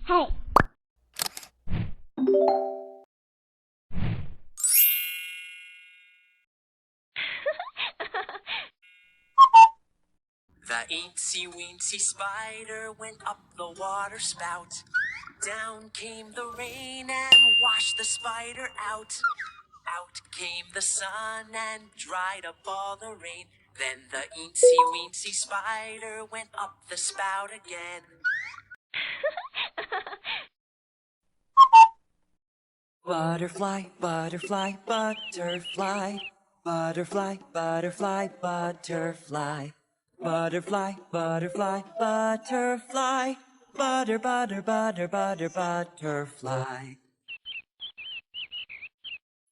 Hey. The eensy-weensy spider went up the water spout. Down came the rain and washed the spider out. Out came the sun and dried up all the rain. Then the eensy-weensy spider went up the spout again. Butterfly, butterfly, butterfly. Butterfly, butterfly, butterfly. Butterfly, butterfly, butterfly. Butter, butter, butter, butter, butterfly.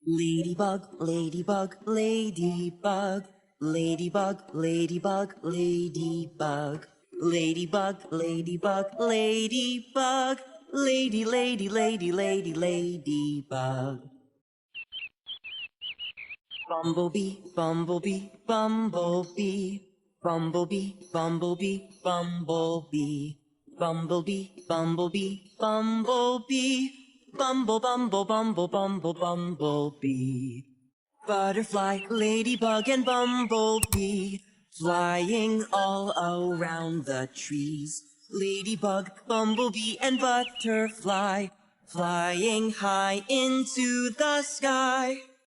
Ladybug, ladybug, ladybug. Ladybug, ladybug, ladybug. Ladybug, ladybug, ladybug. Lady, lady, lady, lady, ladybug. Bumblebee, bumblebee, bumblebee. Bumblebee, bumblebee, bumblebee. Bumblebee, bumblebee, bumblebee. Bumble, bumble, bumble, bumble, bumblebee. Butterfly, ladybug, and bumblebee, flying all around the trees. Ladybug, bumblebee, and butterfly, flying high into the sky.